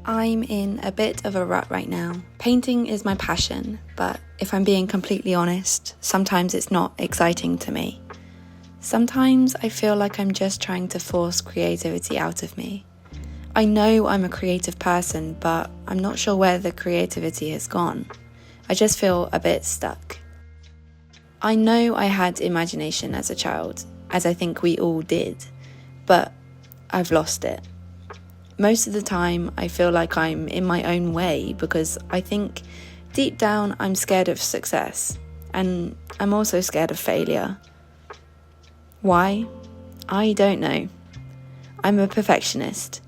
I'm in a bit of a rut right now. Painting is my passion, but if I'm being completely honest, sometimes it's not exciting to me. Sometimes I feel like I'm just trying to force creativity out of me. I know I'm a creative person, but I'm not sure where the creativity has gone. I just feel a bit stuck. I know I had imagination as a child, as I think we all did, but I've lost it. Most of the time, I feel like I'm in my own way because I think deep down I'm scared of success, and I'm also scared of failure. Why? I don't know. I'm a perfectionist,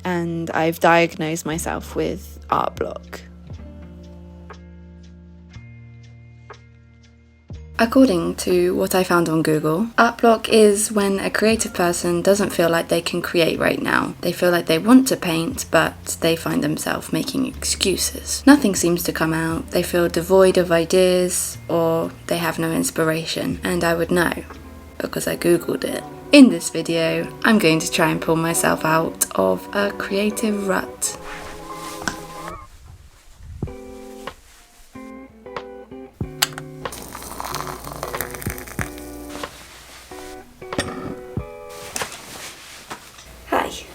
and I've diagnosed myself with art block. According to what I found on Google, art block is when a creative person doesn't feel like they can create right now. They feel like they want to paint, but they find themselves making excuses. Nothing seems to come out. They feel devoid of ideas, or they have no inspiration. And I would know, because I Googled it. In this video, I'm going to try and pull myself out of a creative rut.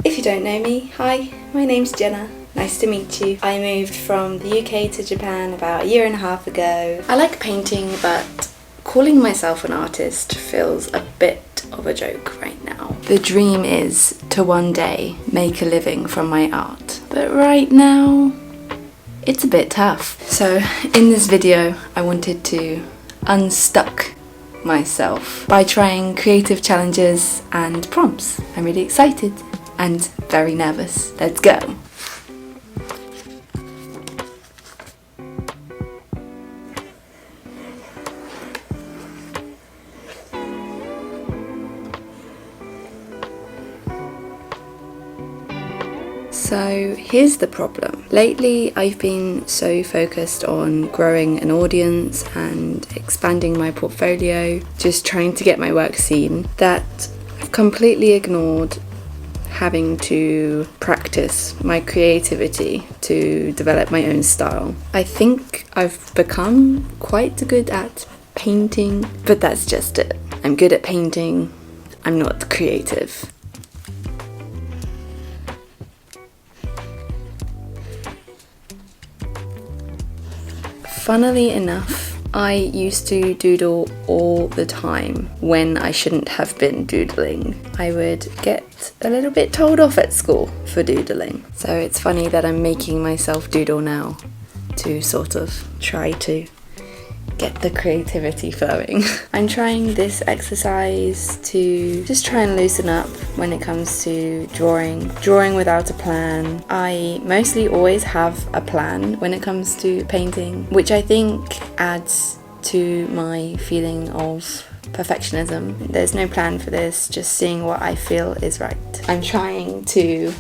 If you don't know me, hi, my name's Jenna. Nice to meet you. I moved from the UK to Japan about a year and a half ago. I like painting, but calling myself an artist feels a bit of a joke right now. The dream is to one day make a living from my art, but right now it's a bit tough. So in this video I wanted to unstuck myself by trying creative challenges and prompts. I'm really excited and very nervous. Let's go! So here's the problem. Lately I've been so focused on growing an audience and expanding my portfolio, just trying to get my work seen, that I've completely ignored having to practice my creativity to develop my own style. I think I've become quite good at painting, but that's just it. I'm good at painting, I'm not creative. Funnily enough, I used to doodle all the time when I shouldn't have been doodling. I would get a little bit told off at school for doodling. So it's funny that I'm making myself doodle now to sort of try to get the creativity flowing. I'm trying this exercise to just try and loosen up when it comes to drawing without a plan. I mostly always have a plan when it comes to painting, which I think adds to my feeling of perfectionism. There's no plan for this, just seeing what I feel is right. I'm trying to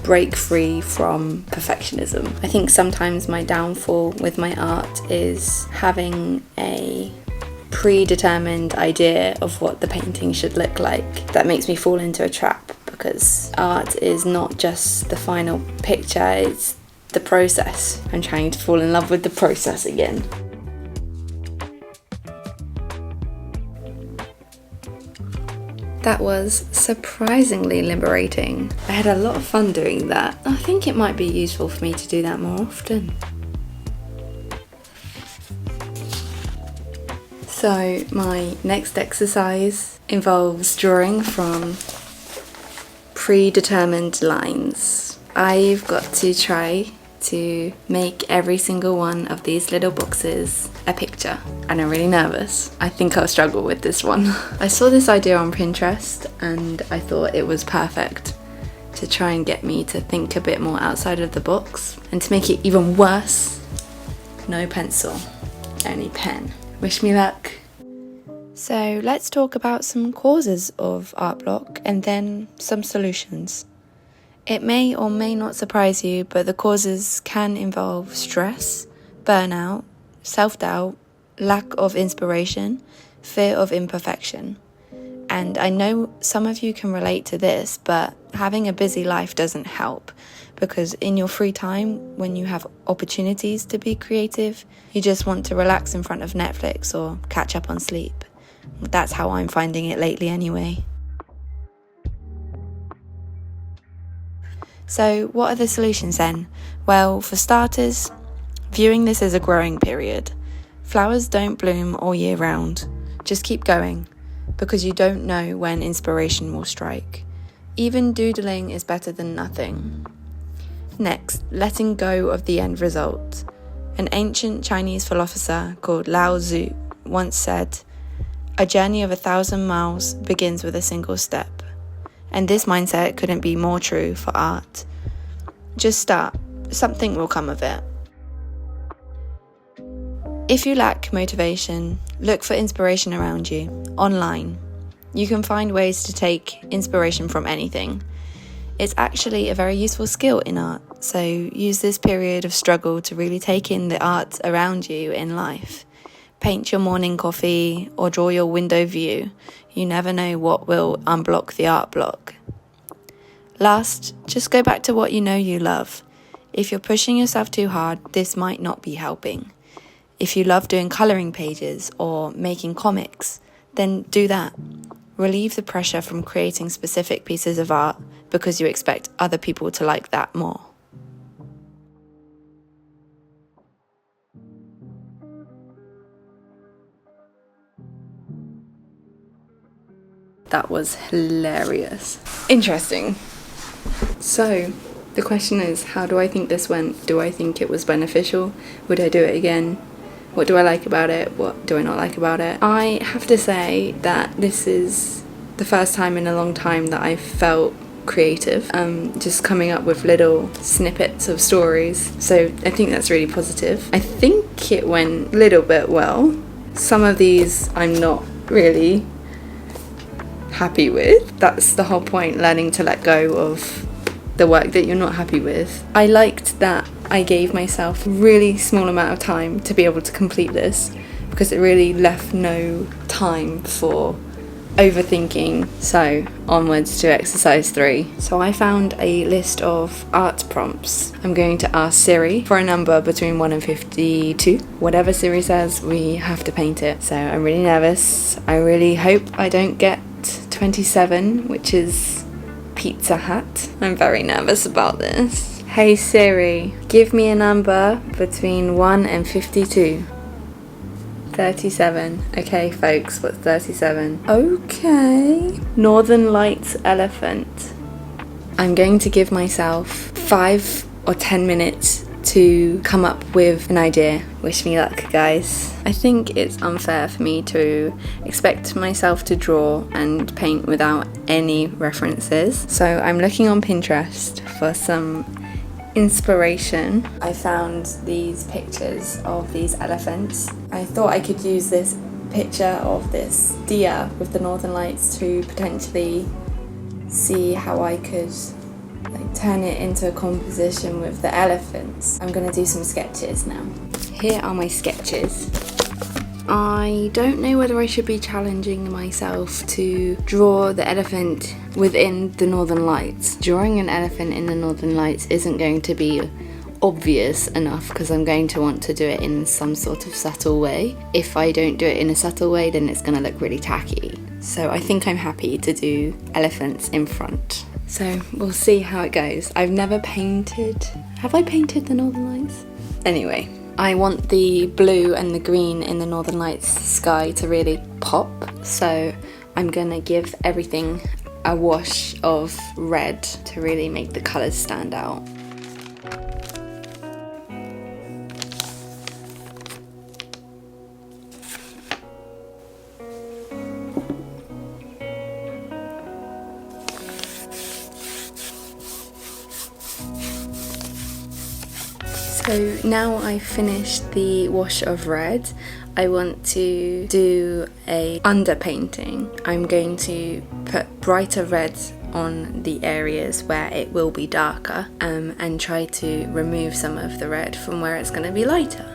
break free from perfectionism. I think sometimes my downfall with my art is having a predetermined idea of what the painting should look like. That makes me fall into a trap because art is not just the final picture, it's the process. I'm trying to fall in love with the process again. That was surprisingly liberating. I had a lot of fun doing that. I think it might be useful for me to do that more often. So my next exercise involves drawing from predetermined lines. I've got to try to make every single one of these little boxes a picture, and I'm really nervous. I think I'll struggle with this one. I saw this idea on Pinterest and I thought it was perfect to try and get me to think a bit more outside of the box. And to make it even worse, no pencil, only pen. Wish me luck. So let's talk about some causes of art block and then some solutions. It may or may not surprise you, but the causes can involve stress, burnout, self-doubt, lack of inspiration, fear of imperfection. And I know some of you can relate to this, but having a busy life doesn't help, because in your free time, when you have opportunities to be creative, you just want to relax in front of Netflix or catch up on sleep. That's how I'm finding it lately anyway. So what are the solutions then? Well, for starters, viewing this as a growing period. Flowers don't bloom all year round. Just keep going, because you don't know when inspiration will strike. Even doodling is better than nothing. Next, letting go of the end result. An ancient Chinese philosopher called Lao Tzu once said, "A journey of 1,000 miles begins with a single step." And this mindset couldn't be more true for art. Just start. Something will come of it. If you lack motivation, look for inspiration around you, online. You can find ways to take inspiration from anything. It's actually a very useful skill in art, so use this period of struggle to really take in the art around you in life. Paint your morning coffee or draw your window view. You never know what will unblock the art block. Last, just go back to what you know you love. If you're pushing yourself too hard, this might not be helping. If you love doing colouring pages or making comics, then do that. Relieve the pressure from creating specific pieces of art because you expect other people to like that more. That was hilarious. Interesting. So, the question is, how do I think this went? Do I think it was beneficial? Would I do it again? What do I like about it? What do I not like about it? I have to say that this is the first time in a long time that I've felt creative, just coming up with little snippets of stories. So I think that's really positive. I think it went a little bit well. Some of these I'm not really happy with. That's the whole point, learning to let go of the work that you're not happy with. I liked that I gave myself a really small amount of time to be able to complete this, because it really left no time for overthinking. So onwards to exercise 3. So I found a list of art prompts. I'm going to ask Siri for a number between 1 and 52. Whatever Siri says, we have to paint it. So I'm really nervous. I really hope I don't get 27, which is Pizza Hut. I'm very nervous about this. Hey Siri, give me a number between 1 and 52. 37. Okay folks, what's 37? Okay. Northern Lights elephant. I'm going to give myself 5 or 10 minutes to come up with an idea. Wish me luck, guys. I think it's unfair for me to expect myself to draw and paint without any references. So I'm looking on Pinterest for some inspiration. I found these pictures of these elephants. I thought I could use this picture of this deer with the northern lights to potentially see how I could turn it into a composition with the elephants. I'm gonna do some sketches now. Here are my sketches. I don't know whether I should be challenging myself to draw the elephant within the Northern Lights. Drawing an elephant in the Northern Lights isn't going to be obvious enough, because I'm going to want to do it in some sort of subtle way. If I don't do it in a subtle way, then it's going to look really tacky. So I think I'm happy to do elephants in front. So we'll see how it goes. I've never painted. Have I painted the Northern Lights? Anyway, I want the blue and the green in the Northern Lights sky to really pop. So I'm gonna give everything a wash of red to really make the colours stand out. So now I've finished the wash of red, I want to do a underpainting. I'm going to put brighter red on the areas where it will be darker, and try to remove some of the red from where it's going to be lighter.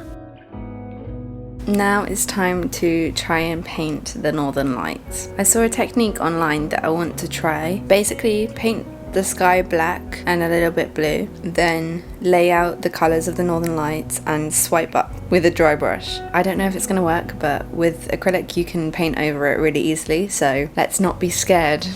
Now it's time to try and paint the northern lights. I saw a technique online that I want to try. Basically, paint the sky black and a little bit blue, then lay out the colours of the northern lights and swipe up with a dry brush. I don't know if it's going to work, but with acrylic you can paint over it really easily, so let's not be scared.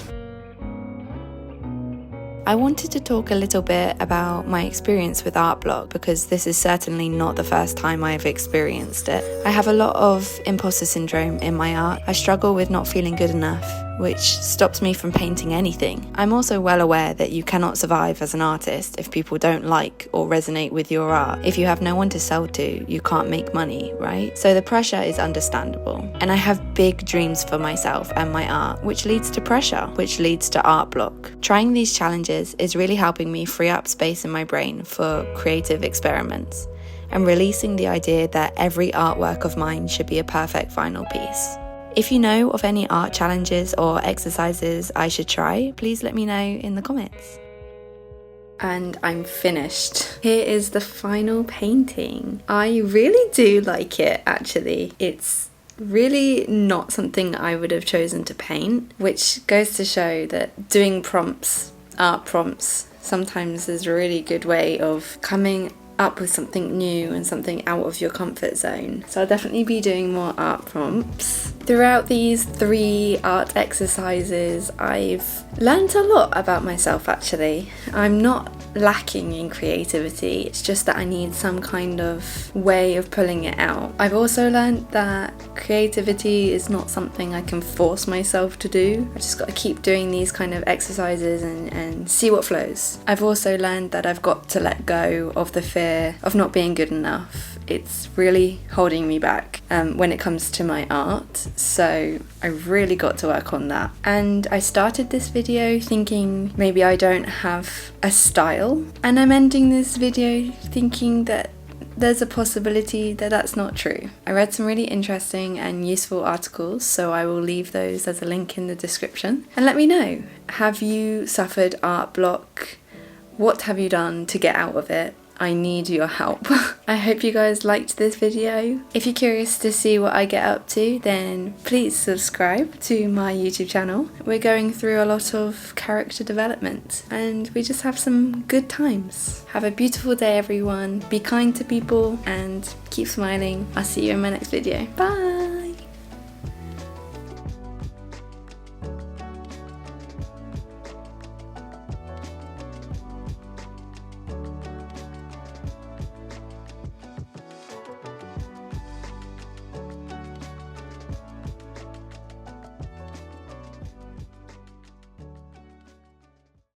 I wanted to talk a little bit about my experience with art block because this is certainly not the first time I've experienced it. I have a lot of imposter syndrome in my art. I struggle with not feeling good enough, which stops me from painting anything. I'm also well aware that you cannot survive as an artist if people don't like or resonate with your art. If you have no one to sell to, you can't make money, right? So the pressure is understandable. And I have big dreams for myself and my art, which leads to pressure, which leads to art block. Trying these challenges is really helping me free up space in my brain for creative experiments and releasing the idea that every artwork of mine should be a perfect final piece. If you know of any art challenges or exercises I should try, please let me know in the comments. And I'm finished. Here is the final painting. I really do like it, actually. It's really not something I would have chosen to paint, which goes to show that doing prompts, art prompts, sometimes is a really good way of coming up with something new and something out of your comfort zone. So I'll definitely be doing more art prompts. Throughout these 3 art exercises, I've learned a lot about myself actually. I'm not lacking in creativity, it's just that I need some kind of way of pulling it out. I've also learned that creativity is not something I can force myself to do. I just got to keep doing these kind of exercises and see what flows. I've also learned that I've got to let go of the fear of not being good enough. It's really holding me back when it comes to my art, so I really got to work on that. And I started this video thinking maybe I don't have a style, and I'm ending this video thinking that there's a possibility that that's not true. I read some really interesting and useful articles, so I will leave those as a link in the description. And let me know, have you suffered art block? What have you done to get out of it? I need your help. I hope you guys liked this video. If you're curious to see what I get up to, then please subscribe to my YouTube channel. We're going through a lot of character development and we just have some good times. Have a beautiful day everyone, be kind to people and keep smiling. I'll see you in my next video. Bye!